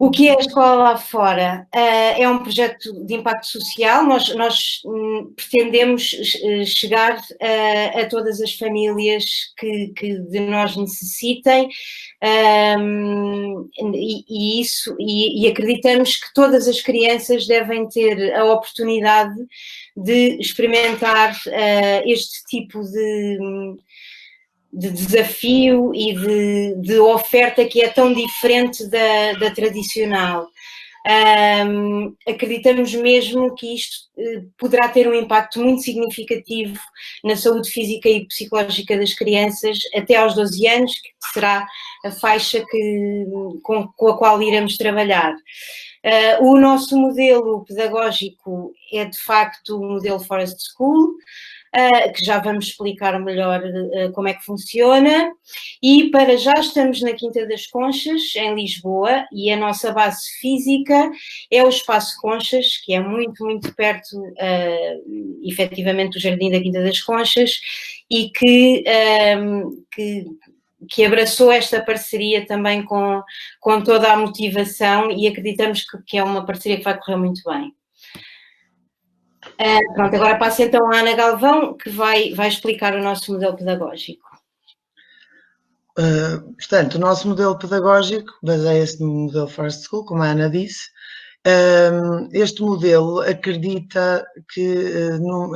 O que é a Escola Lá Fora? É um projeto de impacto social. Nós pretendemos chegar a todas as famílias que de nós necessitem, e acreditamos que todas as crianças devem ter a oportunidade de experimentar este tipo de desafio e de oferta que é tão diferente da tradicional. Acreditamos mesmo que isto poderá ter um impacto muito significativo na saúde física e psicológica das crianças até aos 12 anos, que será a faixa com a qual iremos trabalhar. O nosso modelo pedagógico é, de facto, o modelo Forest School, que já vamos explicar melhor como é que funciona, e para já estamos na Quinta das Conchas, em Lisboa, e a nossa base física é o Espaço Conchas, que é muito, muito perto, efetivamente, do Jardim da Quinta das Conchas, e que abraçou esta parceria também com toda a motivação, e acreditamos que é uma parceria que vai correr muito bem. Pronto, agora passo então à Ana Galvão, que vai explicar o nosso modelo pedagógico. Portanto, o nosso modelo pedagógico baseia-se no modelo Forest School, como a Ana disse. Este modelo acredita que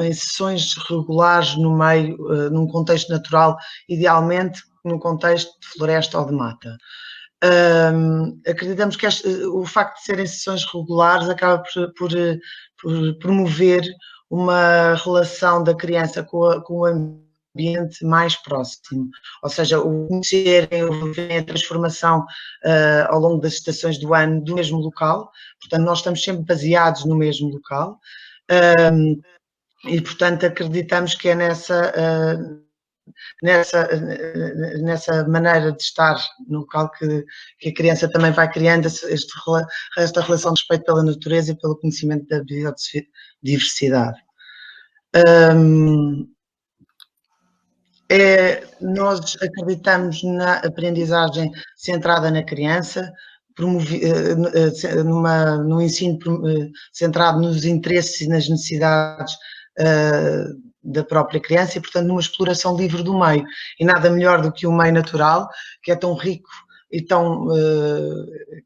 em sessões regulares no meio, num contexto natural, idealmente num contexto de floresta ou de mata. Acreditamos que o facto de serem sessões regulares acaba por promover uma relação da criança com o ambiente mais próximo, ou seja, o conhecerem, o verem a transformação ao longo das estações do ano do mesmo local. Portanto, nós estamos sempre baseados no mesmo local, e portanto acreditamos que é nessa maneira de estar no local que a criança também vai criando esta relação de respeito pela natureza e pelo conhecimento da biodiversidade. Nós acreditamos na aprendizagem centrada na criança, num ensino centrado nos interesses e nas necessidades da própria criança e, portanto, numa exploração livre do meio. E nada melhor do que o meio natural, que é tão rico e tão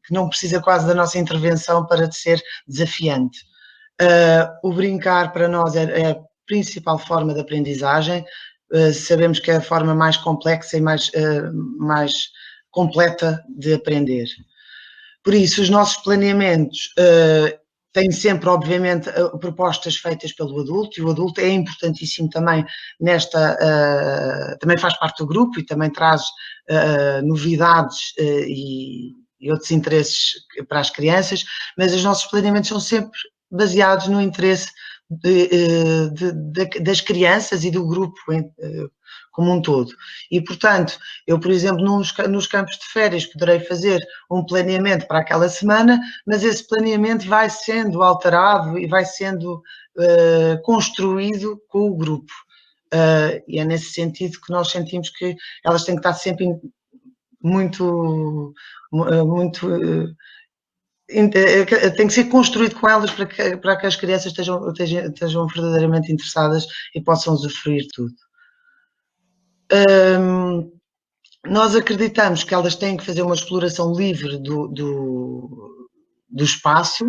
que não precisa quase da nossa intervenção para ser desafiante. O brincar para nós é a principal forma de aprendizagem. Sabemos que é a forma mais complexa e mais completa de aprender. Por isso, os nossos planeamentos têm sempre, obviamente, propostas feitas pelo adulto, e o adulto é importantíssimo também também faz parte do grupo e também traz novidades e outros interesses para as crianças, mas os nossos planeamentos são sempre baseados no interesse das crianças e do grupo como um todo. E, portanto, eu, por exemplo, nos campos de férias poderei fazer um planeamento para aquela semana, mas esse planeamento vai sendo alterado e vai sendo construído com o grupo. E é nesse sentido que nós sentimos que elas têm que estar sempre tem que ser construído com elas para que as crianças estejam verdadeiramente interessadas e possam usufruir tudo. Nós acreditamos que elas têm que fazer uma exploração livre do espaço,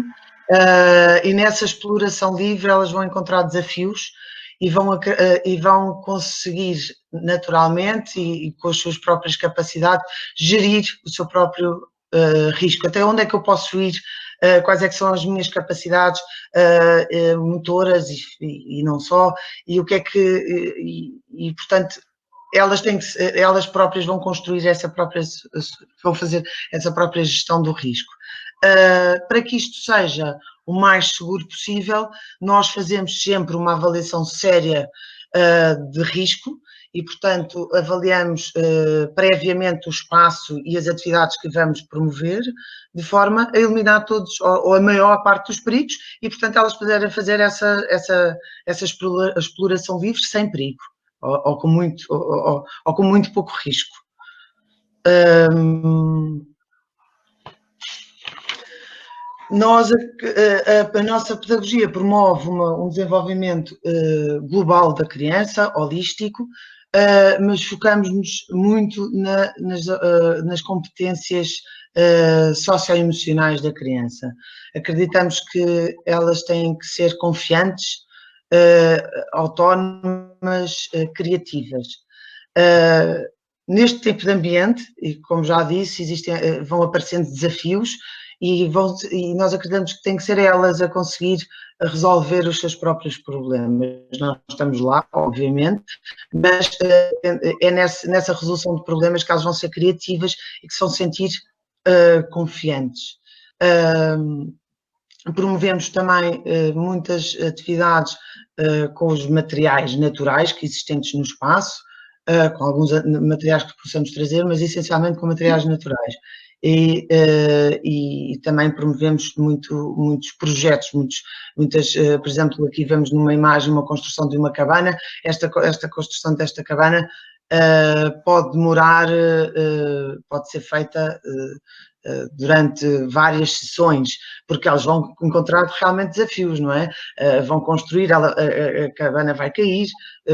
e nessa exploração livre elas vão encontrar desafios e vão conseguir naturalmente e com as suas próprias capacidades gerir o seu próprio risco. Até onde é que eu posso ir? Quais é que são as minhas capacidades motoras e não só? E o que é que... portanto, elas próprias vão construir vão fazer essa própria gestão do risco. Para que isto seja o mais seguro possível, nós fazemos sempre uma avaliação séria de risco e, portanto, avaliamos previamente o espaço e as atividades que vamos promover, de forma a eliminar todos, ou a maior parte dos perigos, e, portanto, elas poderem fazer essa exploração livre sem perigo. Ou com muito pouco risco. A nossa pedagogia promove um desenvolvimento global da criança, holístico, mas focamos-nos muito nas competências socioemocionais da criança. Acreditamos que elas têm que ser confiantes, autónomas, criativas. Neste tipo de ambiente, e como já disse, vão aparecendo desafios e nós acreditamos que têm que ser elas a conseguir resolver os seus próprios problemas. Nós estamos lá, obviamente, mas é nessa resolução de problemas que elas vão ser criativas e que se vão sentir confiantes. Promovemos também muitas atividades com os materiais naturais que existentes no espaço, com alguns materiais que possamos trazer, mas essencialmente com materiais naturais. E também promovemos muitos projetos, por exemplo, aqui vemos numa imagem uma construção de uma cabana. Esta construção desta cabana pode demorar, pode ser feita durante várias sessões, porque elas vão encontrar realmente desafios, não é? Vão construir, a cabana vai cair,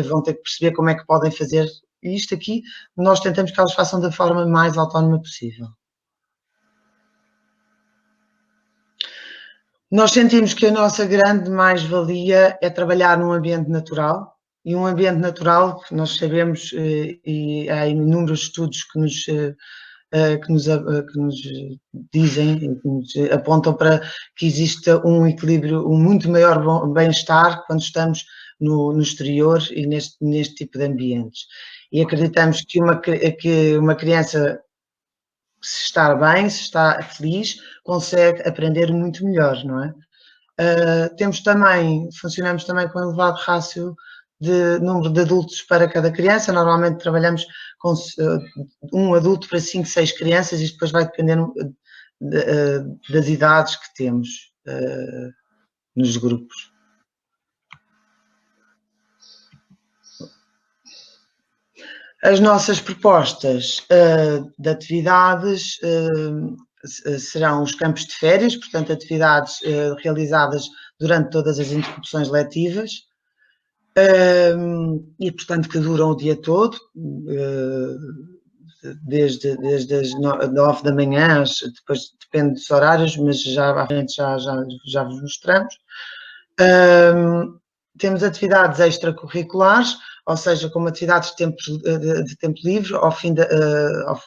vão ter que perceber como é que podem fazer isto aqui. Nós tentamos que elas façam da forma mais autónoma possível. Nós sentimos que a nossa grande mais-valia é trabalhar num ambiente natural, e um ambiente natural que nós sabemos, e há inúmeros estudos que nos dizem, que nos apontam para que exista um equilíbrio, um muito maior bem-estar quando estamos no exterior e neste tipo de ambientes. E acreditamos que uma criança, se está bem, se está feliz, consegue aprender muito melhor, não é? Funcionamos também com elevado rácio de número de adultos para cada criança. Normalmente trabalhamos com um adulto para 5, 6 crianças, e depois vai dependendo das idades que temos nos grupos. As nossas propostas de atividades serão os campos de férias, portanto, atividades realizadas durante todas as interrupções letivas, e, portanto, que duram o dia todo, desde as 9 da manhã, depois depende dos horários, mas já à frente já vos mostramos. Temos atividades extracurriculares, ou seja, como atividades de tempo livre,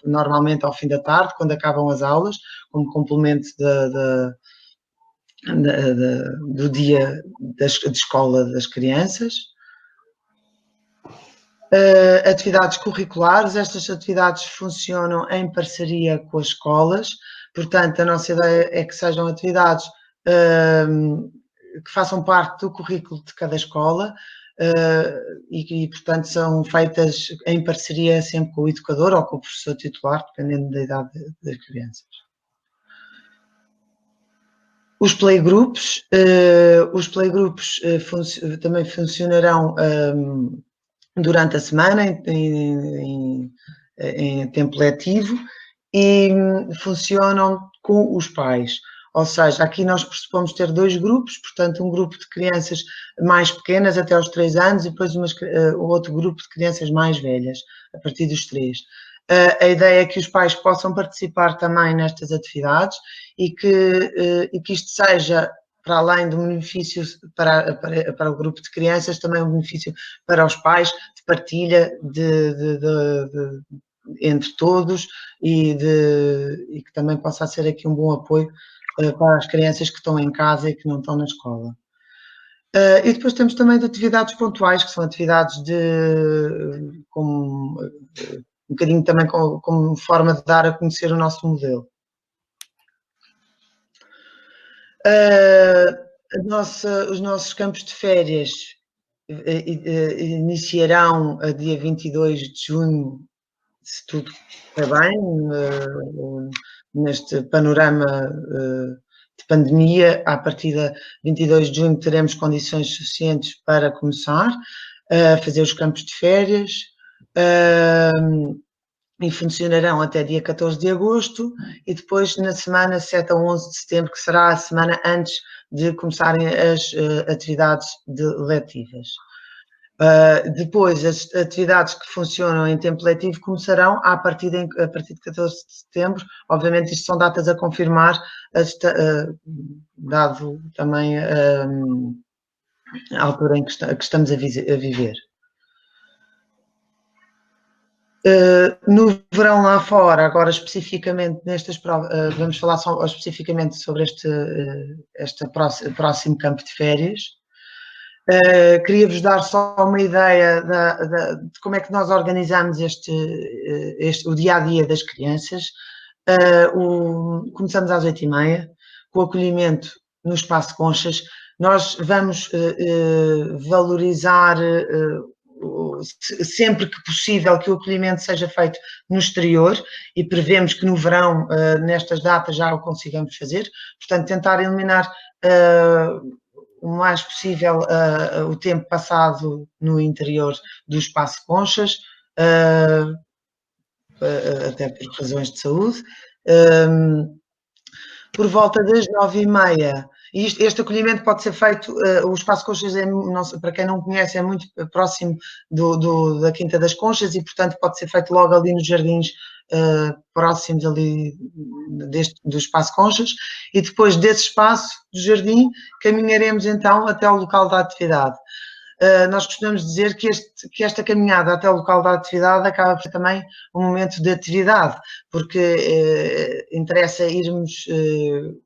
normalmente ao fim da tarde, quando acabam as aulas, como complemento do dia de escola das crianças. Atividades curriculares, estas atividades funcionam em parceria com as escolas, portanto, a nossa ideia é que sejam atividades que façam parte do currículo de cada escola e, portanto, são feitas em parceria sempre com o educador ou com o professor titular, dependendo da idade das crianças. Os playgroups também funcionarão durante a semana em tempo letivo e funcionam com os pais. Ou seja, aqui nós pressupomos ter 2 grupos, portanto, um grupo de crianças mais pequenas até aos 3 anos e depois outro grupo de crianças mais velhas, a partir dos 3. A ideia é que os pais possam participar também nestas atividades e que isto seja, para além do benefício para o grupo de crianças, também um benefício para os pais, de partilha entre todos e que também possa ser aqui um bom apoio para as crianças que estão em casa e que não estão na escola. E depois temos também de atividades pontuais, que são atividades um bocadinho também como forma de dar a conhecer o nosso modelo. Os nossos campos de férias iniciarão a dia 22 de junho, se tudo correr bem, neste panorama de pandemia. A partir de 22 de junho teremos condições suficientes para começar a fazer os campos de férias. e funcionarão até dia 14 de agosto, e depois na semana 7 a 11 de setembro, que será a semana antes de começarem as atividades letivas. Depois, as atividades que funcionam em tempo letivo começarão a partir de 14 de setembro. Obviamente, isto são datas a confirmar, dado também a altura em que estamos a viver. No verão lá fora, agora especificamente nestas provas, vamos falar só especificamente sobre este próximo campo de férias. Queria-vos dar só uma ideia de como é que nós organizamos o dia-a-dia das crianças. Começamos às 8h30, com o acolhimento no Espaço Conchas. Nós vamos valorizar sempre que possível que o acolhimento seja feito no exterior, e prevemos que no verão, nestas datas, já o consigamos fazer. Portanto, tentar eliminar o mais possível o tempo passado no interior do Espaço Conchas, até por razões de saúde. Por volta das 9h30, e este acolhimento pode ser feito, o Espaço Conchas, para quem não conhece, é muito próximo da Quinta das Conchas, e portanto pode ser feito logo ali nos jardins próximos ali do Espaço Conchas, e depois desse espaço do jardim caminharemos então até ao local da atividade. Nós costumamos dizer que esta caminhada até o local da atividade acaba por ser também um momento de atividade, porque interessa irmos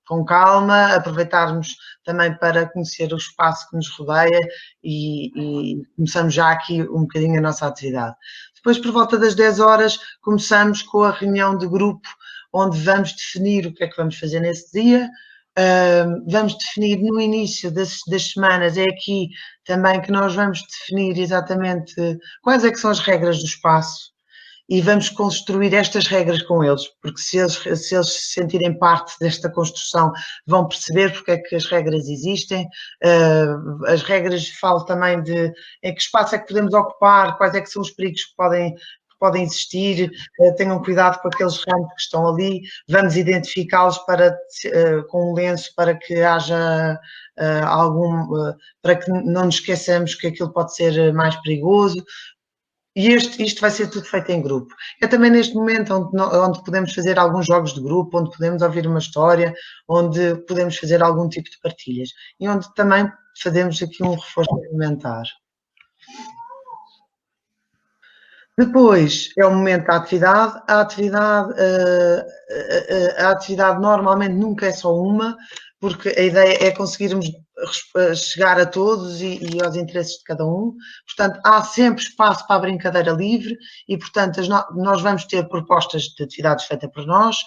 com calma, aproveitarmos também para conhecer o espaço que nos rodeia, e começamos já aqui um bocadinho a nossa atividade. Depois, por volta das 10 horas, começamos com a reunião de grupo, onde vamos definir o que é que vamos fazer nesse dia. Vamos definir no início das semanas, é aqui também que nós vamos definir exatamente quais é que são as regras do espaço, e vamos construir estas regras com eles, porque se eles se sentirem parte desta construção, vão perceber porque é que as regras existem. As regras falam também de em que espaço é que podemos ocupar, quais é que são os perigos que podem existir, tenham cuidado com aqueles ramos que estão ali, vamos identificá-los com um lenço para que haja para que não nos esqueçamos que aquilo pode ser mais perigoso. E isto vai ser tudo feito em grupo. É também neste momento onde podemos fazer alguns jogos de grupo, onde podemos ouvir uma história, onde podemos fazer algum tipo de partilhas, e onde também fazemos aqui um reforço alimentar. Depois é o momento da atividade. A atividade normalmente nunca é só uma, porque a ideia é conseguirmos chegar a todos e aos interesses de cada um. Portanto, há sempre espaço para a brincadeira livre, e, portanto, nós vamos ter propostas de atividades feitas por nós,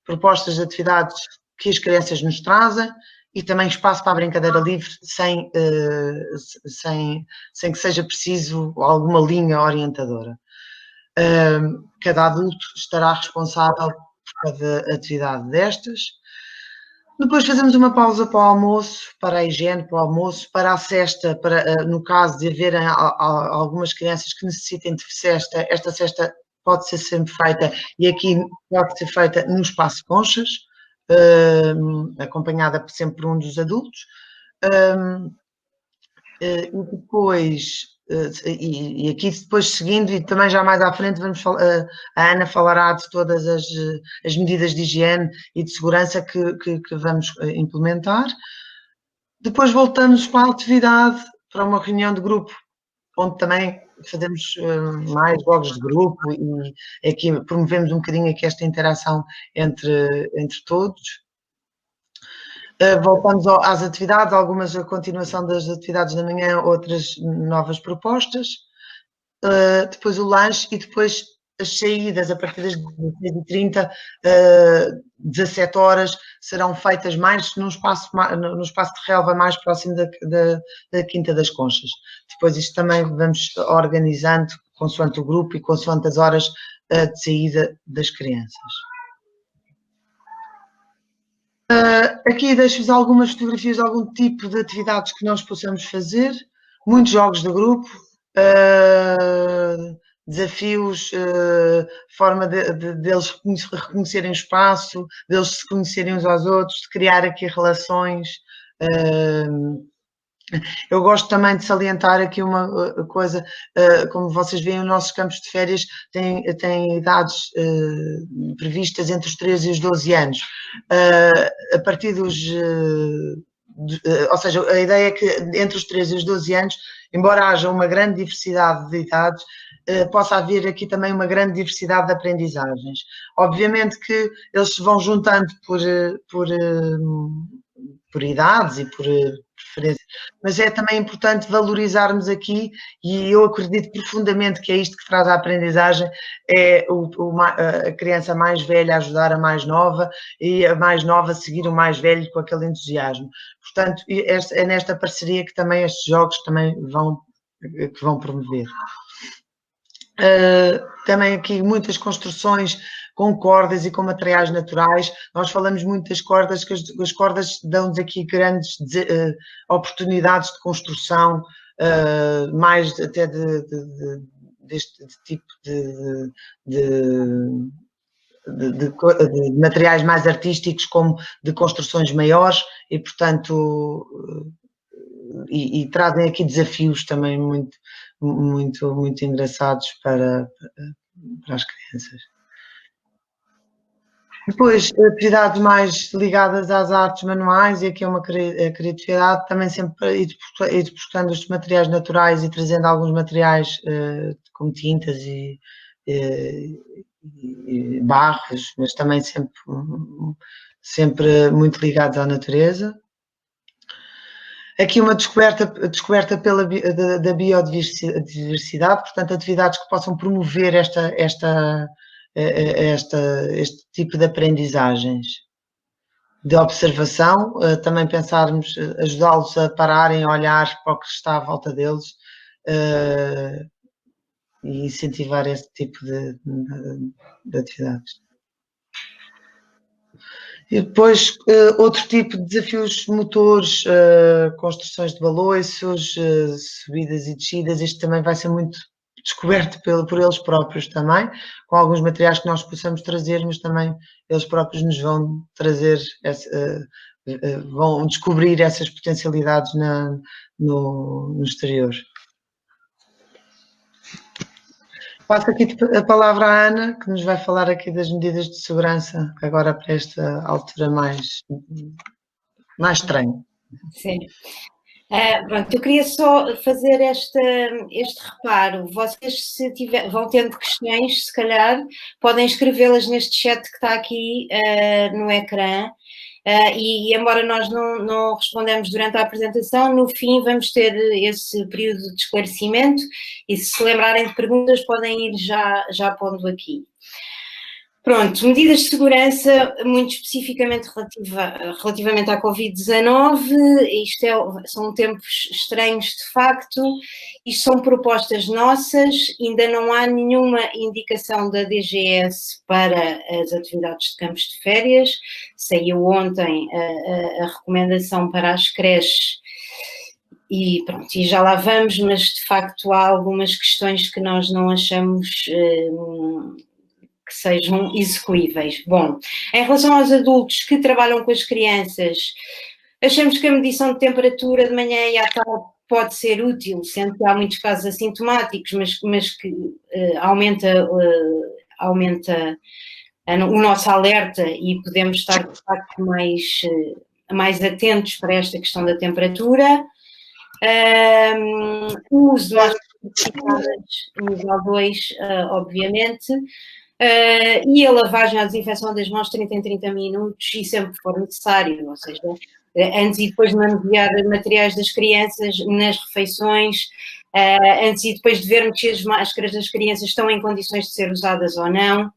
propostas de atividades que as crianças nos trazem, e também espaço para a brincadeira livre, sem que seja preciso alguma linha orientadora. Cada adulto estará responsável por cada atividade destas. Depois fazemos uma pausa para o almoço, para a higiene, para o almoço, para a cesta, no caso de haverem algumas crianças que necessitem de cesta. Esta cesta pode ser sempre feita, e aqui pode ser feita no Espaço Conchas, acompanhada sempre por um dos adultos. E depois, e aqui depois seguindo, e também já mais à frente, a Ana falará de todas as medidas de higiene e de segurança que vamos implementar. Depois voltamos para a atividade, para uma reunião de grupo, onde também fazemos mais jogos de grupo, e aqui promovemos um bocadinho aqui esta interação entre todos. Voltamos às atividades, algumas a continuação das atividades da manhã, outras novas propostas. Depois o lanche, e depois as saídas a partir das 16h30, 17 horas, serão feitas mais no espaço de relva mais próximo da Quinta das Conchas. Depois isto também vamos organizando consoante o grupo e consoante as horas de saída das crianças. Aqui deixo-vos algumas fotografias de algum tipo de atividades que nós possamos fazer. Muitos jogos de grupo, desafios, forma deles reconhecerem o espaço, deles se conhecerem uns aos outros, de criar aqui relações. Eu gosto também de salientar aqui uma coisa, como vocês veem, os nossos campos de férias têm idades previstas entre os 13 e os 12 anos. A partir dos... ou seja, a ideia é que entre os 13 e os 12 anos, embora haja uma grande diversidade de idades, possa haver aqui também uma grande diversidade de aprendizagens. Obviamente que eles se vão juntando por idades e por preferências, mas é também importante valorizarmos aqui, e eu acredito profundamente que é isto que traz a aprendizagem, é a criança mais velha ajudar a mais nova e a mais nova seguir o mais velho com aquele entusiasmo. Portanto, é nesta parceria que também estes jogos também vão promover. Também aqui muitas construções com cordas e com materiais naturais. Nós falamos muito das cordas, que as cordas dão-nos aqui grandes oportunidades de construção, mais até deste tipo de materiais mais artísticos, como de construções maiores, e portanto e trazem aqui desafios também muito engraçados para as crianças. Depois, atividades mais ligadas às artes manuais, e aqui é a criatividade, também sempre ir buscando os materiais naturais e trazendo alguns materiais como tintas e barros, mas também sempre muito ligados à natureza. Aqui uma descoberta da biodiversidade, portanto, atividades que possam promover este tipo de aprendizagens, de observação, também pensarmos, ajudá-los a pararem, a olhar para o que está à volta deles, e incentivar esse tipo de atividades. E depois outro tipo de desafios motores, construções de baloiços, subidas e descidas. Isto também vai ser muito descoberto por eles próprios também, com alguns materiais que nós possamos trazer, mas também eles próprios nos vão trazer, vão descobrir essas potencialidades no exterior. Passo aqui a palavra à Ana, que nos vai falar aqui das medidas de segurança, agora para esta altura mais estranha. Sim. Pronto, eu queria só fazer este reparo. Vocês, se vão tendo questões, se calhar, podem escrevê-las neste chat que está aqui no ecrã. E embora nós não respondamos durante a apresentação, no fim vamos ter esse período de esclarecimento, e se lembrarem de perguntas podem ir já pondo aqui. Pronto, medidas de segurança, muito especificamente relativamente à Covid-19, são tempos estranhos de facto, isto são propostas nossas, ainda não há nenhuma indicação da DGS para as atividades de campos de férias, saiu ontem a recomendação para as creches, e pronto, e já lá vamos, mas de facto há algumas questões que nós não achamos que sejam execuíveis. Bom, em relação aos adultos que trabalham com as crianças, achamos que a medição de temperatura de manhã e à tarde pode ser útil, sendo que há muitos casos assintomáticos, mas que aumenta o nosso alerta e podemos estar, de facto, mais atentos para esta questão da temperatura. O uso de máscaras certificadas nível 2, obviamente, e a lavagem, a desinfecção das mãos 30 em 30 minutos e sempre que for necessário, ou seja, antes e depois de manusear materiais das crianças nas refeições, antes e depois de vermos se as máscaras das crianças estão em condições de ser usadas ou não.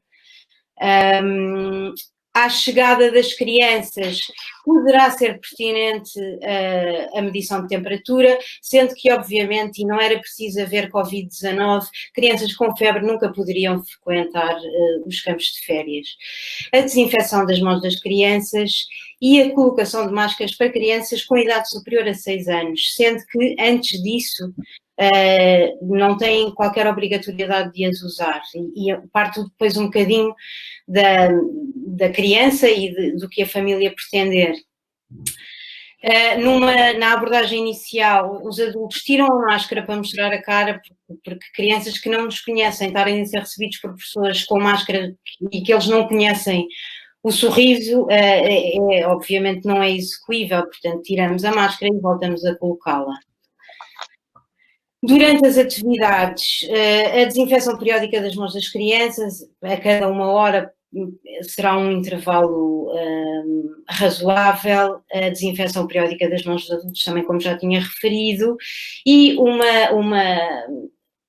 À chegada das crianças, poderá ser pertinente a medição de temperatura, sendo que, obviamente, e não era preciso haver Covid-19, crianças com febre nunca poderiam frequentar os campos de férias. A desinfecção das mãos das crianças e a colocação de máscaras para crianças com idade superior a 6 anos, sendo que, antes disso, não têm qualquer obrigatoriedade de as usar. E parto depois um bocadinho da criança e do que a família pretender. Na abordagem inicial, os adultos tiram a máscara para mostrar a cara, porque crianças que não nos conhecem estarem a ser recebidos por pessoas com máscara e que eles não conhecem, o sorriso obviamente não é execuível, portanto tiramos a máscara e voltamos a colocá-la. Durante as atividades, a desinfecção periódica das mãos das crianças, a cada 1 hora, será um intervalo razoável, a desinfecção periódica das mãos dos adultos também, como já tinha referido, e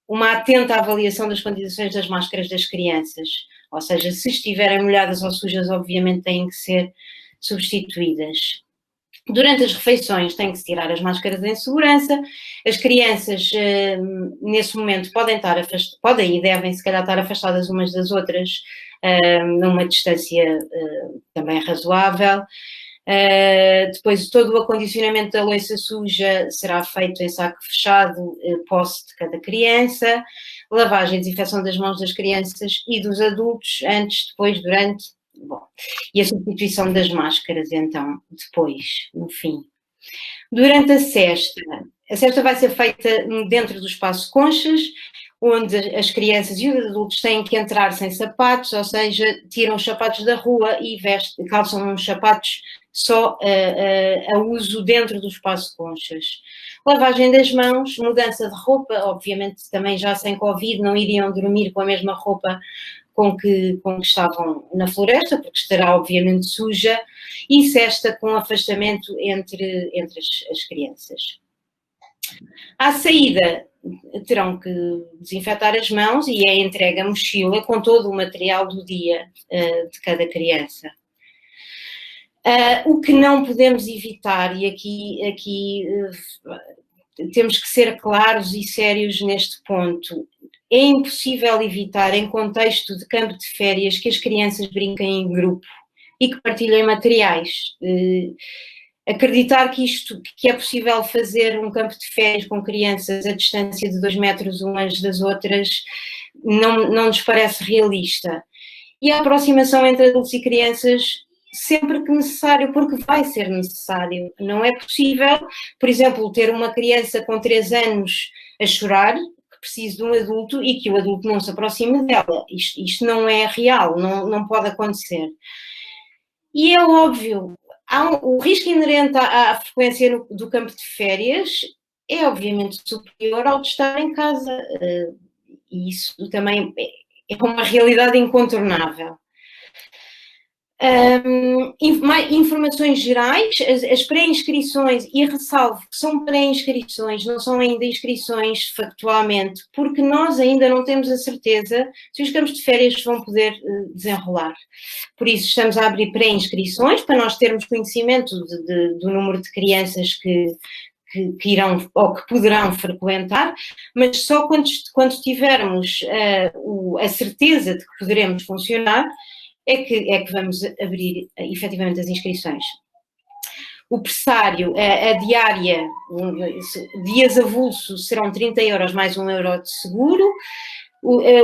uma atenta avaliação das condições das máscaras das crianças, ou seja, se estiverem molhadas ou sujas, obviamente têm que ser substituídas. Durante as refeições tem que se tirar as máscaras em segurança. As crianças, nesse momento, podem e devem, se calhar, estar afastadas umas das outras, numa distância também razoável. Depois, todo o acondicionamento da louça suja será feito em saco fechado, posse de cada criança. Lavagem e desinfecção das mãos das crianças e dos adultos, antes, depois, durante... Bom, e a substituição das máscaras, então, depois, no fim. Durante a cesta vai ser feita dentro do espaço conchas, onde as crianças e os adultos têm que entrar sem sapatos, ou seja, tiram os sapatos da rua e calçam uns sapatos só a uso dentro do espaço conchas. Lavagem das mãos, mudança de roupa, obviamente também já sem Covid, não iriam dormir com a mesma roupa com que estavam na floresta, porque estará obviamente suja, e cesta com afastamento entre as crianças. À saída, terão que desinfetar as mãos e é entregue a mochila com todo o material do dia de cada criança. O que não podemos evitar, e aqui temos que ser claros e sérios neste ponto, é impossível evitar, em contexto de campo de férias, que as crianças brinquem em grupo e que partilhem materiais. Acreditar que é possível fazer um campo de férias com crianças a distância de 2 metros umas das outras não nos parece realista. E a aproximação entre adultos e crianças sempre que necessário, porque vai ser necessário. Não é possível, por exemplo, ter uma criança com 3 anos a chorar, que precisa de um adulto e que o adulto não se aproxime dela. Isto não é real, não pode acontecer. E é óbvio, o risco inerente à frequência do campo de férias é obviamente superior ao de estar em casa. E isso também é uma realidade incontornável. Informações gerais, as pré-inscrições, e ressalvo que são pré-inscrições, não são ainda inscrições factualmente, porque nós ainda não temos a certeza se os campos de férias vão poder desenrolar. Por isso estamos a abrir pré-inscrições, para nós termos conhecimento do número de crianças que irão ou que poderão frequentar, mas só quando tivermos a certeza de que poderemos funcionar, é que vamos abrir efetivamente as inscrições. O pressário, a diária, dias avulso, serão 30 € mais 1 € de seguro.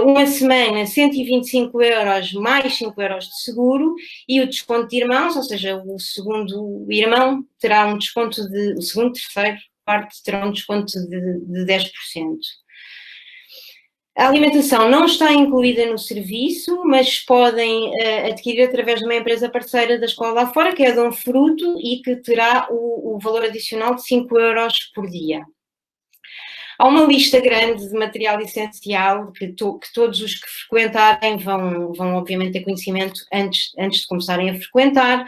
Uma semana, 125 € mais 5 € de seguro, e o desconto de irmãos, ou seja, o segundo irmão terá um desconto o segundo, terceiro, quarto terá um desconto de 10%. A alimentação não está incluída no serviço, mas podem adquirir através de uma empresa parceira da escola lá fora, que é a Dom Fruto, e que terá o valor adicional de 5 € por dia. Há uma lista grande de material essencial que todos os que frequentarem vão obviamente ter conhecimento antes de começarem a frequentar.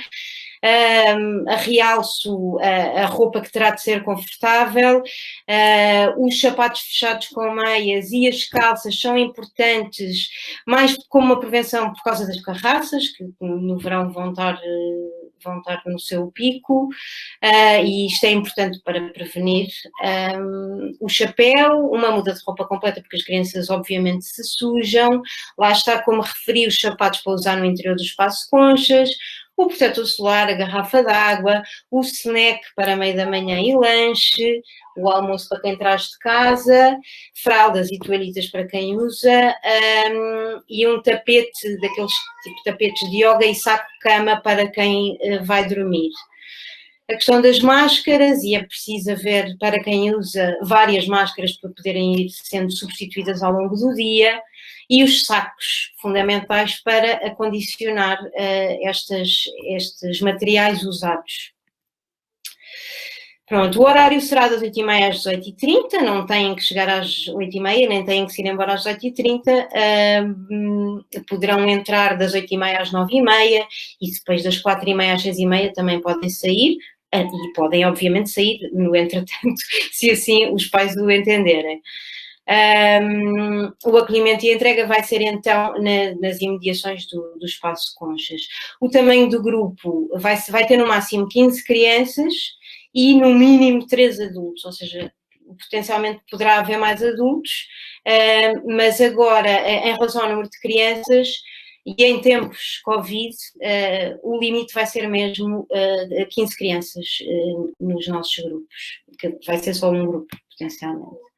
Realço a roupa que terá de ser confortável, os sapatos fechados com meias e as calças são importantes, mais como uma prevenção por causa das carraças, que no verão vão estar no seu pico, e isto é importante para prevenir. O chapéu, uma muda de roupa completa, porque as crianças obviamente se sujam. Lá está, como referi, os sapatos para usar no interior do espaço conchas. o protetor solar, a garrafa d'água, o snack para meio da manhã e lanche, o almoço para quem traz de casa, fraldas e toalhitas para quem usa, e um tapete, daqueles tipo tapetes de yoga e saco-cama para quem vai dormir. A questão das máscaras, e é preciso haver, para quem usa, várias máscaras para poderem ir sendo substituídas ao longo do dia, e os sacos fundamentais para acondicionar estes materiais usados. Pronto, o horário será das 8h30 às 18h30, não têm que chegar às 8h30, nem têm que se ir embora às 18h30, poderão entrar das 8h30 às 9h30 e depois das 4h30 às 6h30 também podem sair, e podem obviamente sair no entretanto, se assim os pais o entenderem. O acolhimento e a entrega vai ser então nas imediações do espaço Conchas. O tamanho do grupo vai ter no máximo 15 crianças e no mínimo 3 adultos, ou seja, potencialmente poderá haver mais adultos, mas agora, em relação ao número de crianças, e em tempos Covid, o limite vai ser mesmo 15 crianças nos nossos grupos, que vai ser só um grupo, potencialmente.